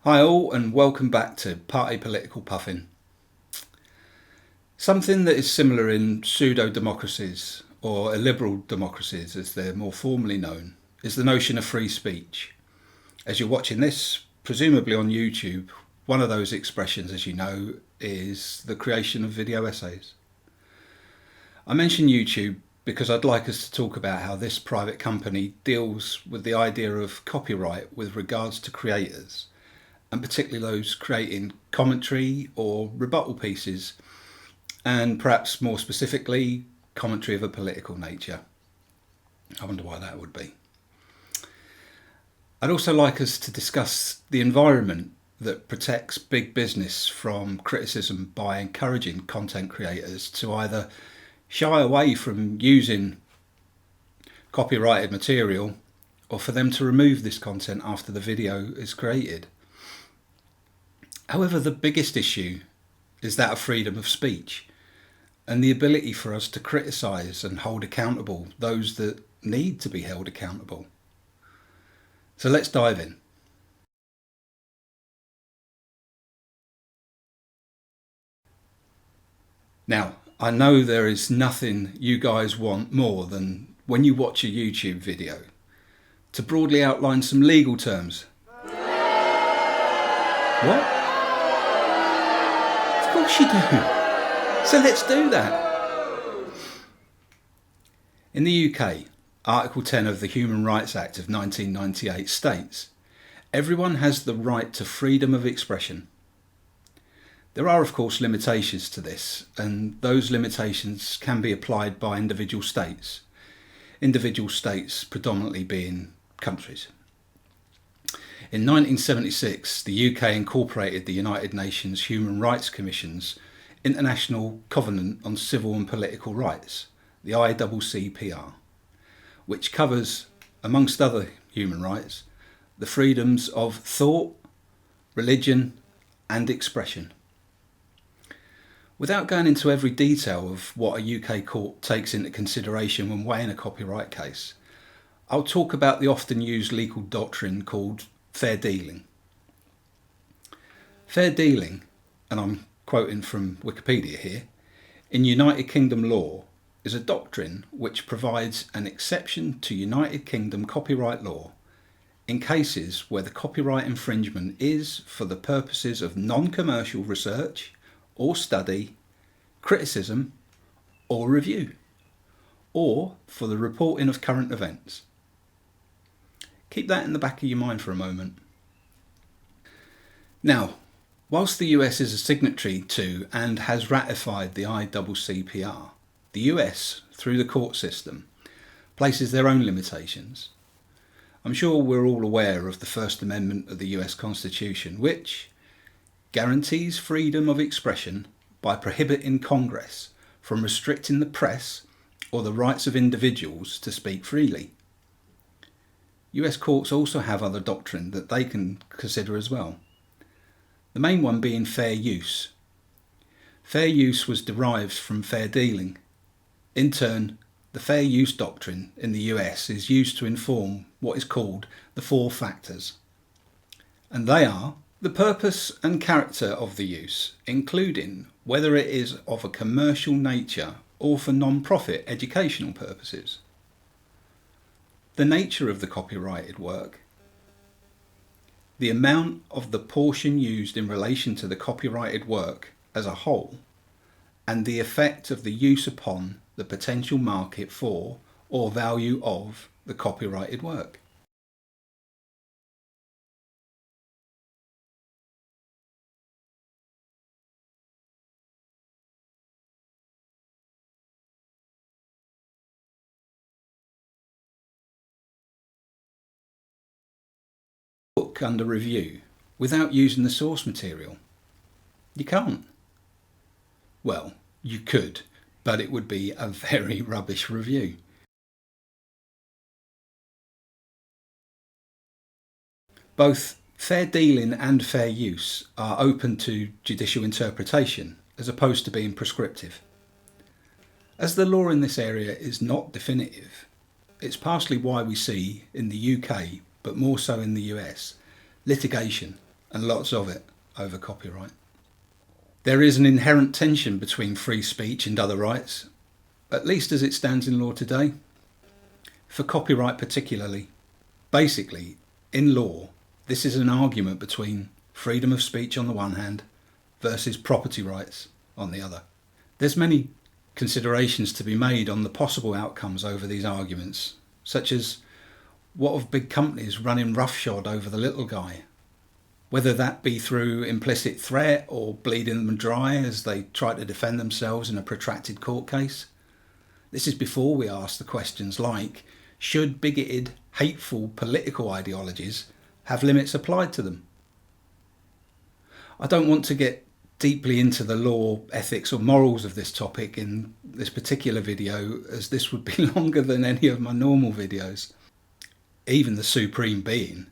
Hi all and welcome back to Party Political Puffin. Something that is similar in pseudo-democracies, or illiberal democracies as they're more formally known, is the notion of free speech. As you're watching this, presumably on YouTube, one of those expressions, as you know, is the creation of video essays. I mention YouTube because I'd like us to talk about how this private company deals with the idea of copyright with regards to creators, and particularly those creating commentary or rebuttal pieces, and perhaps more specifically, commentary of a political nature. I wonder why that would be. I'd also like us to discuss the environment that protects big business from criticism by encouraging content creators to either shy away from using copyrighted material or for them to remove this content after the video is created. However, the biggest issue is that of freedom of speech and the ability for us to criticise and hold accountable those that need to be held accountable. So let's dive in. Now, I know there is nothing you guys want more than when you watch a YouTube video to broadly outline some legal terms. What? Of course you do. So let's do that. In the UK, Article 10 of the Human Rights Act of 1998 states, everyone has the right to freedom of expression. There are, of course, limitations to this, and those limitations can be applied by individual states predominantly being countries. In 1976, the UK incorporated the United Nations Human Rights Commission's International Covenant on Civil and Political Rights, the ICCPR, which covers, amongst other human rights, the freedoms of thought, religion and expression. Without going into every detail of what a UK court takes into consideration when weighing a copyright case, I'll talk about the often used legal doctrine called fair dealing. Fair dealing, and I'm quoting from Wikipedia here, in United Kingdom law is a doctrine which provides an exception to United Kingdom copyright law in cases where the copyright infringement is for the purposes of non-commercial research or study, criticism or review, or for the reporting of current events. Keep that in the back of your mind for a moment. Now, whilst the US is a signatory to and has ratified the ICCPR, the US, through the court system, places their own limitations. I'm sure we're all aware of the First Amendment of the US Constitution, which guarantees freedom of expression by prohibiting Congress from restricting the press or the rights of individuals to speak freely. US courts also have other doctrine that they can consider as well. The main one being fair use. Fair use was derived from fair dealing. In turn, the fair use doctrine in the US is used to inform what is called the four factors. And they are the purpose and character of the use, including whether it is of a commercial nature or for non-profit educational purposes. The nature of the copyrighted work, the amount of the portion used in relation to the copyrighted work as a whole, and the effect of the use upon the potential market for or value of the copyrighted work. Book under review without using the source material. You can't. Well, you could, but it would be a very rubbish review. Both fair dealing and fair use are open to judicial interpretation as opposed to being prescriptive. As the law in this area is not definitive, it's partially why we see in the UK, but more so in the US, litigation and lots of it, over copyright. There is an inherent tension between free speech and other rights, at least as it stands in law today. For copyright particularly. Basically, in law, this is an argument between freedom of speech on the one hand versus property rights on the other. There's many considerations to be made on the possible outcomes over these arguments, such as what of big companies running roughshod over the little guy, whether that be through implicit threat or bleeding them dry as they try to defend themselves in a protracted court case. This is before we ask the questions like, should bigoted, hateful political ideologies have limits applied to them? I don't want to get deeply into the law, ethics or morals of this topic in this particular video, as this would be longer than any of my normal videos. Even the Supreme Being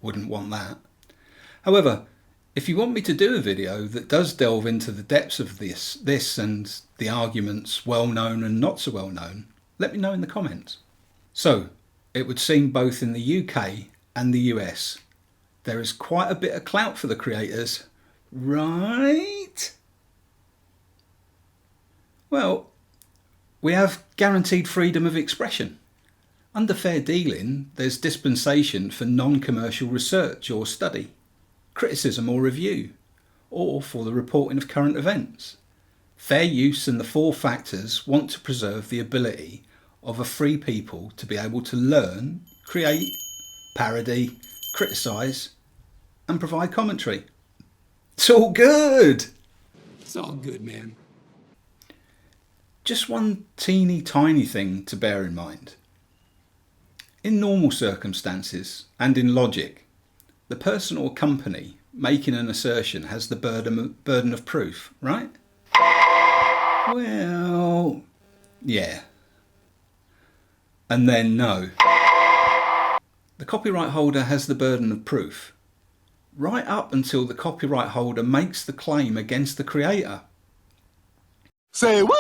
wouldn't want that. However, if you want me to do a video that does delve into the depths of this and the arguments, well known and not so well known, let me know in the comments. So, it would seem both in the UK and the US, there is quite a bit of clout for the creators, right? Well, we have guaranteed freedom of expression. Under fair dealing, there's dispensation for non-commercial research or study, criticism or review, or for the reporting of current events. Fair use and the four factors want to preserve the ability of a free people to be able to learn, create, parody, criticise and provide commentary. It's all good! It's all good, man. Just one teeny tiny thing to bear in mind. In normal circumstances and in logic, the person or company making an assertion has the burden of proof, right? Well, yeah. And then no. The copyright holder has the burden of proof, right up until the copyright holder makes the claim against the creator. Say what?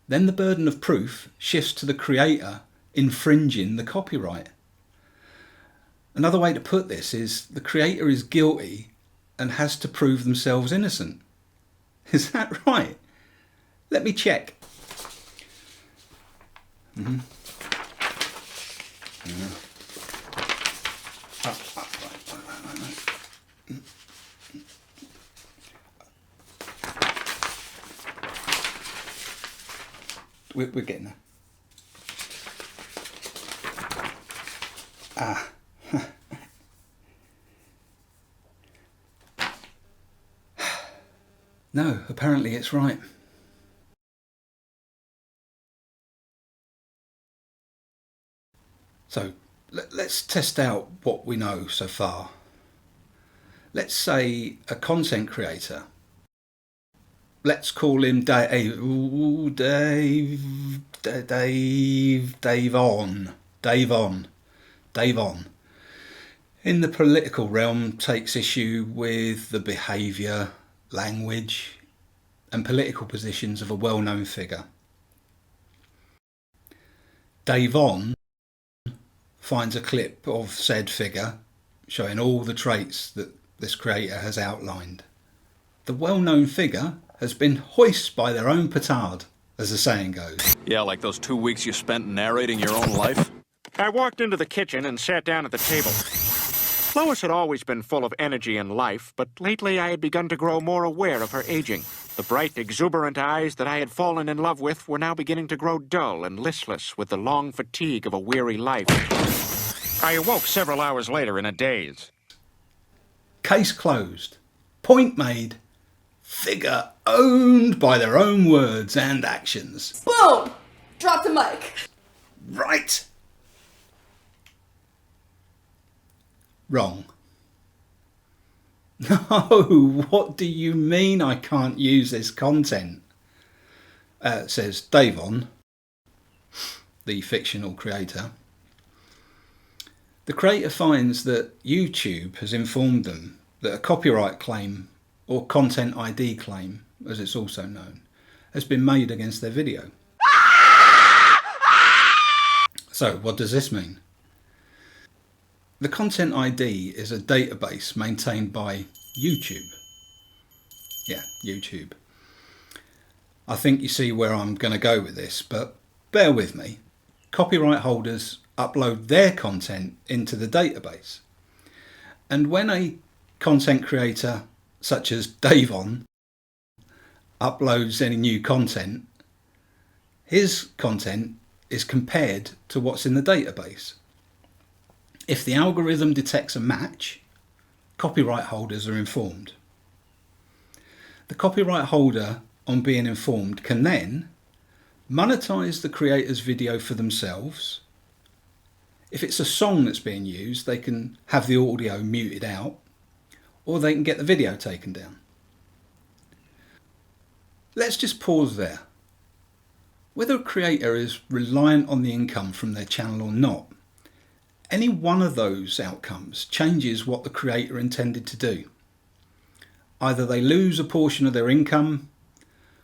Then the burden of proof shifts to the creator infringing the copyright. Another way to put this is the creator is guilty and has to prove themselves innocent. Is that right? Let me check. We're getting there. No, apparently it's right. So let's test out what we know so far. Let's say a content creator. Let's call him Dave on. In the political realm, takes issue with the behaviour, language and political positions of a well-known figure. Dave on finds a clip of said figure showing all the traits that this creator has outlined. The well-known figure has been hoist by their own petard, as the saying goes. Yeah, like those 2 weeks you spent narrating your own life? I walked into the kitchen and sat down at the table. Lois had always been full of energy and life, but lately I had begun to grow more aware of her aging. The bright, exuberant eyes that I had fallen in love with were now beginning to grow dull and listless with the long fatigue of a weary life. I awoke several hours later in a daze. Case closed. Point made. Figure owned by their own words and actions. Boom! Drop the mic. Right. Wrong. No, what do you mean I can't use this content? Says Davon, the fictional creator. The creator finds that YouTube has informed them that a copyright claim, or content ID claim, as it's also known, has been made against their video. So what does this mean? The Content ID is a database maintained by YouTube. Yeah, YouTube. I think you see where I'm going to go with this, but bear with me. Copyright holders upload their content into the database. And when a content creator such as Davon uploads any new content, his content is compared to what's in the database. If the algorithm detects a match, copyright holders are informed. The copyright holder, on being informed, can then monetize the creator's video for themselves. If it's a song that's being used, they can have the audio muted out, or they can get the video taken down. Let's just pause there. Whether a creator is reliant on the income from their channel or not, any one of those outcomes changes what the creator intended to do. Either they lose a portion of their income,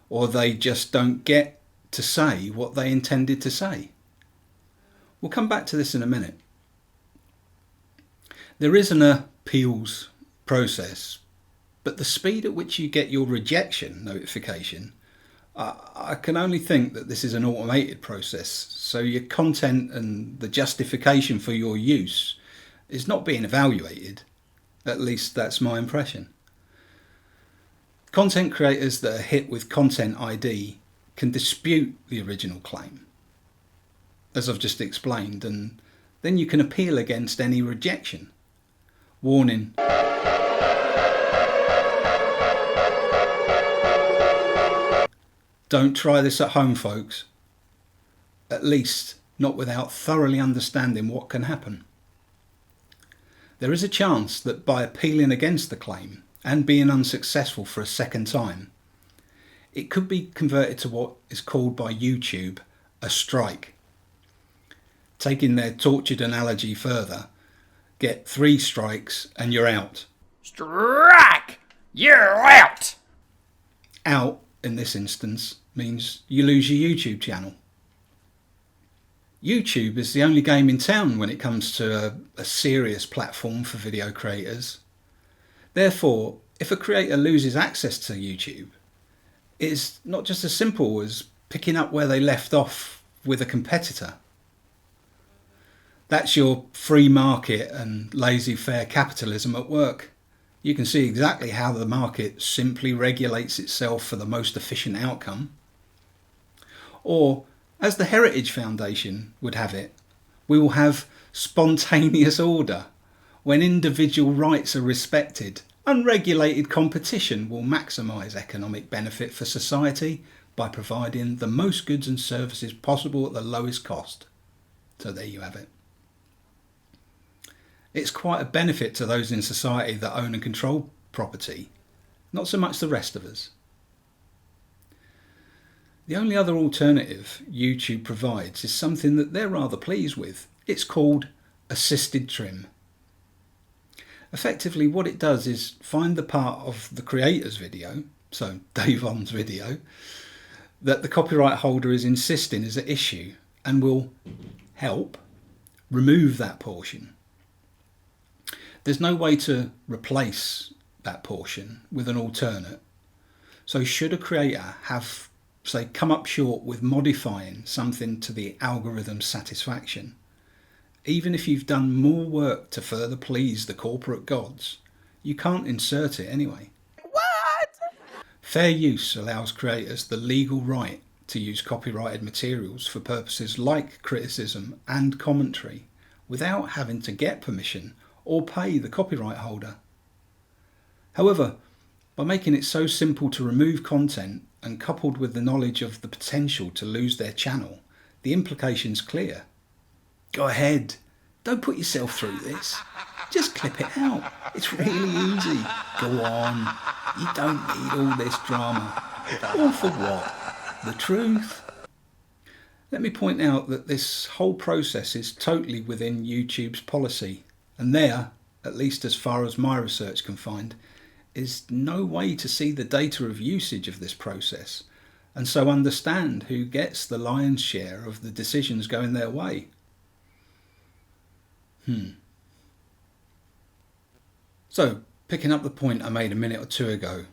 or they just don't get to say what they intended to say. We'll come back to this in a minute. There is an appeals process, but the speed at which you get your rejection notification, I can only think that this is an automated process, so your content and the justification for your use is not being evaluated. At least that's my impression. Content creators that are hit with Content ID can dispute the original claim, as I've just explained, and then you can appeal against any rejection. Warning: don't try this at home, folks. At least not without thoroughly understanding what can happen. There is a chance that by appealing against the claim and being unsuccessful for a second time, it could be converted to what is called by YouTube a strike. Taking their tortured analogy further, get 3 strikes and you're out. Strike! You're out! Out, in this instance, means you lose your YouTube channel. YouTube is the only game in town when it comes to a serious platform for video creators. Therefore, if a creator loses access to YouTube, it's not just as simple as picking up where they left off with a competitor. That's your free market and laissez-faire capitalism at work. You can see exactly how the market simply regulates itself for the most efficient outcome. Or, as the Heritage Foundation would have it, we will have spontaneous order. When individual rights are respected, unregulated competition will maximise economic benefit for society by providing the most goods and services possible at the lowest cost. So there you have it. It's quite a benefit to those in society that own and control property, not so much the rest of us. The only other alternative YouTube provides is something that they're rather pleased with. It's called assisted trim. Effectively, what it does is find the part of the creator's video, so Davon's video, that the copyright holder is insisting is at issue, and will help remove that portion. There's no way to replace that portion with an alternate. So should a creator have, say, come up short with modifying something to the algorithm's satisfaction, even if you've done more work to further please the corporate gods, you can't insert it anyway. What? Fair use allows creators the legal right to use copyrighted materials for purposes like criticism and commentary without having to get permission or pay the copyright holder. However, by making it so simple to remove content and coupled with the knowledge of the potential to lose their channel, the implication's clear. Go ahead, don't put yourself through this. Just clip it out. It's really easy. Go on. You don't need all this drama. All for what? The truth? Let me point out that this whole process is totally within YouTube's policy, and there, at least as far as my research can find, is no way to see the data of usage of this process, and so understand who gets the lion's share of the decisions going their way. So, picking up the point I made a minute or two ago,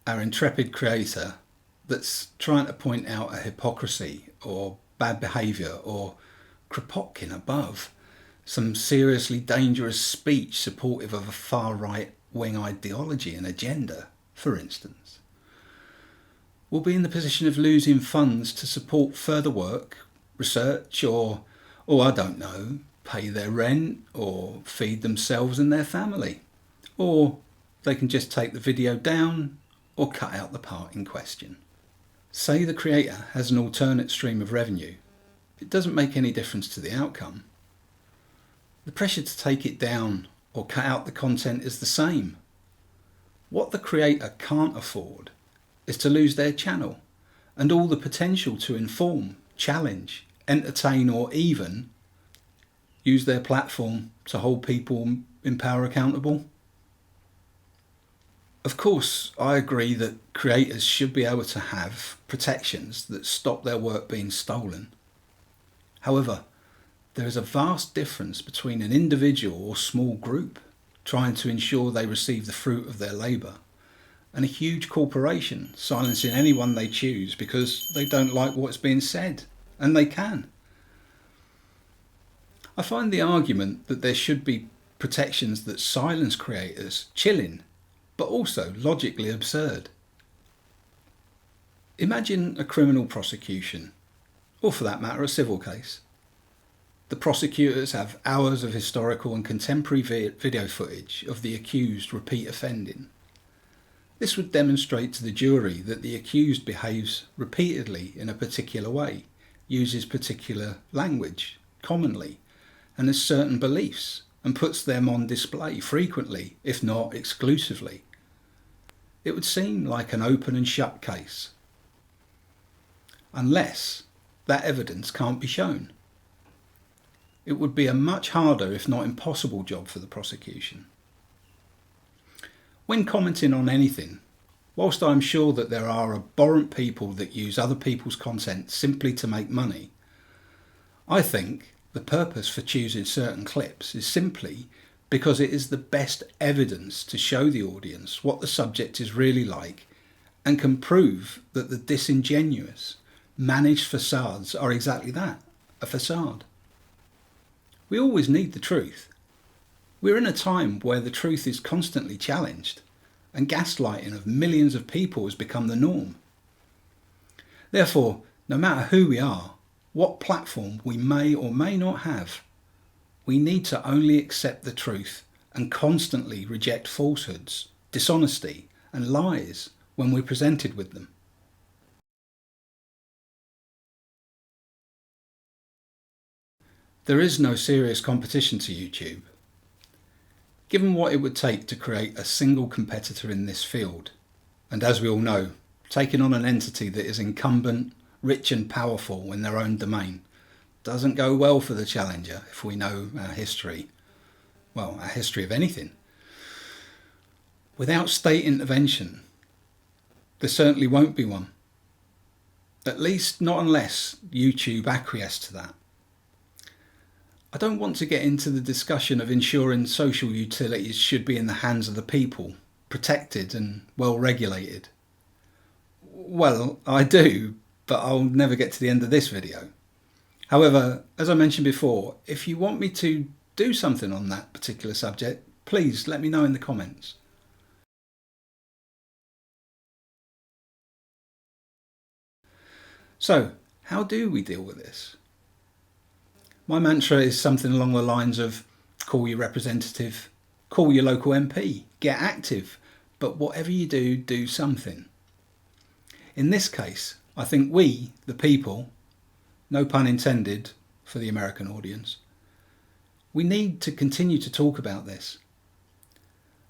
our intrepid creator that's trying to point out a hypocrisy or bad behaviour or Kropotkin above, some seriously dangerous speech supportive of a far-right wing ideology and agenda, for instance, will be in the position of losing funds to support further work, research, or I don't know, pay their rent or feed themselves and their family. Or they can just take the video down or cut out the part in question. Say the creator has an alternate stream of revenue. It doesn't make any difference to the outcome. The pressure to take it down or cut out the content is the same. What the creator can't afford is to lose their channel and all the potential to inform, challenge, entertain, or even use their platform to hold people in power accountable. Of course, I agree that creators should be able to have protections that stop their work being stolen. However, there is a vast difference between an individual or small group trying to ensure they receive the fruit of their labour and a huge corporation silencing anyone they choose because they don't like what's being said, and they can. I find the argument that there should be protections that silence creators chilling, but also logically absurd. Imagine a criminal prosecution, or for that matter a civil case. The prosecutors have hours of historical and contemporary video footage of the accused repeat offending. This would demonstrate to the jury that the accused behaves repeatedly in a particular way, uses particular language, commonly, and has certain beliefs, and puts them on display frequently, if not exclusively. It would seem like an open and shut case, unless that evidence can't be shown. It would be a much harder, if not impossible, job for the prosecution. When commenting on anything, whilst I'm sure that there are abhorrent people that use other people's content simply to make money, I think the purpose for choosing certain clips is simply because it is the best evidence to show the audience what the subject is really like and can prove that the disingenuous, managed facades are exactly that, a facade. We always need the truth. We're in a time where the truth is constantly challenged and gaslighting of millions of people has become the norm. Therefore, no matter who we are, what platform we may or may not have, we need to only accept the truth and constantly reject falsehoods, dishonesty, and lies when we're presented with them. There is no serious competition to YouTube. Given what it would take to create a single competitor in this field, and as we all know, taking on an entity that is incumbent, rich and powerful in their own domain, doesn't go well for the challenger if we know our history. Well, our history of anything. Without state intervention, there certainly won't be one. At least not unless YouTube acquiesce to that. I don't want to get into the discussion of ensuring social utilities should be in the hands of the people, protected and well regulated. Well, I do, but I'll never get to the end of this video. However, as I mentioned before, if you want me to do something on that particular subject, please let me know in the comments. So, how do we deal with this? My mantra is something along the lines of call your representative, call your local MP, get active, but whatever you do, do something. In this case, I think we, the people, no pun intended for the American audience, we need to continue to talk about this.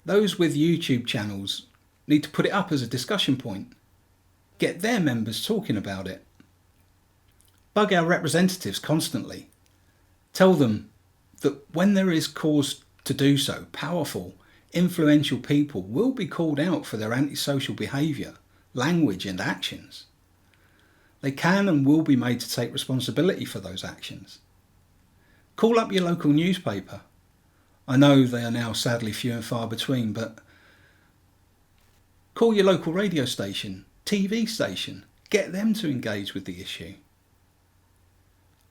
Those with YouTube channels need to put it up as a discussion point. Get their members talking about it. Bug our representatives constantly. Tell them that when there is cause to do so, powerful, influential people will be called out for their antisocial behaviour, language and actions. They can and will be made to take responsibility for those actions. Call up your local newspaper, I know they are now sadly few and far between, but call your local radio station, TV station, get them to engage with the issue.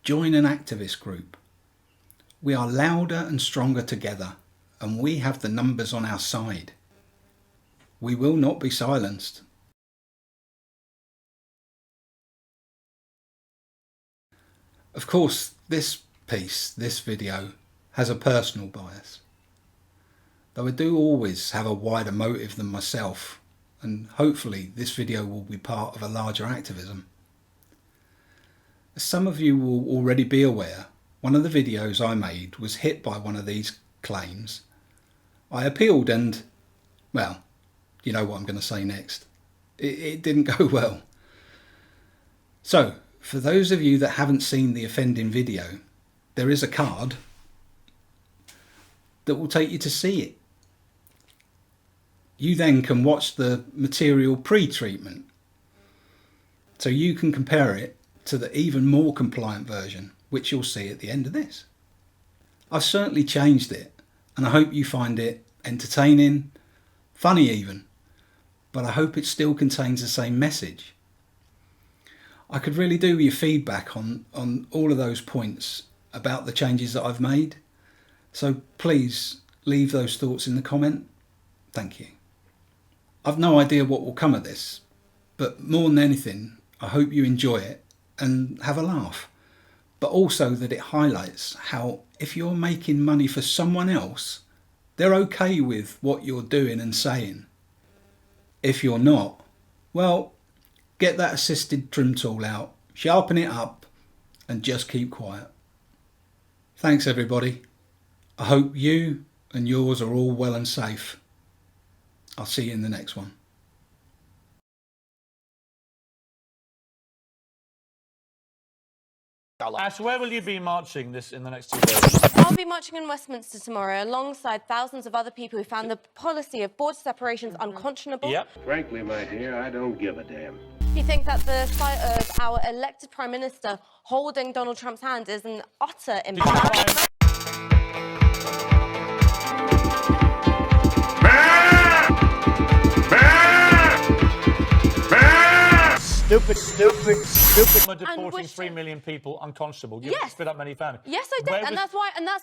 Join an activist group. We are louder and stronger together, and we have the numbers on our side. We will not be silenced. Of course, this video, has a personal bias. Though I do always have a wider motive than myself, and hopefully this video will be part of a larger activism. As some of you will already be aware, one of the videos I made was hit by one of these claims. I appealed and, well, you know what I'm going to say next. It didn't go well. So, for those of you that haven't seen the offending video, there is a card that will take you to see it. You then can watch the material pre-treatment, so you can compare it to the even more compliant version, which you'll see at the end of this. I've certainly changed it, and I hope you find it entertaining, funny even, but I hope it still contains the same message. I could really do with your feedback on all of those points about the changes that I've made, so please leave those thoughts in the comment. Thank you. I've no idea what will come of this, but more than anything, I hope you enjoy it and have a laugh, but also that it highlights how if you're making money for someone else, they're okay with what you're doing and saying. If you're not, well, get that assisted trim tool out, sharpen it up, and just keep quiet. Thanks everybody. I hope you and yours are all well and safe. I'll see you in the next one. Ash, where will you be marching in the next 2 days? I'll be marching in Westminster tomorrow alongside thousands of other people who found the policy of border separations unconscionable. Yep. Frankly, my dear, I don't give a damn. You think that the sight of our elected Prime Minister holding Donald Trump's hand is an utter embarrassment? Stupid. Deporting 3 million people unconscionable. You Yes. split up many families. Yes, I did, and that's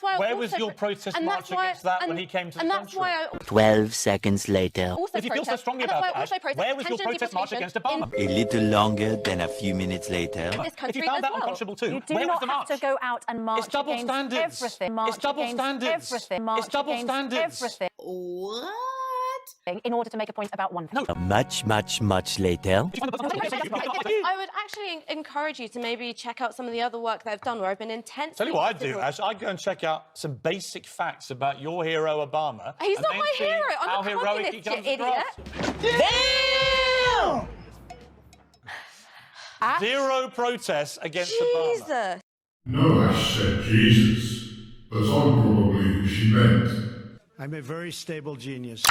why. Where was your protest march against that when he came to the country? 12 seconds later. If you feel so strongly about it, where was your protest march against Obama? A little longer than a few minutes later. If you found that unconscionable too, You do where was not the have march? to go out and march It's double against standards. everything. It's March double against standards. Everything. March It's double against standards. Everything. What? In order to make a point about one thing. No. Much later. I would actually encourage you to maybe check out some of the other work that I've done where I've been intensely... Tell you what I'd do, Ash, I'd go and check out some basic facts about your hero, Obama. He's and not then my see hero. I'm how a heroic he communist, comes you across. idiot. Ash? Zero protests against Obama. Jesus. No, Ash said Jesus, but I'm probably who she meant. I'm a very stable genius.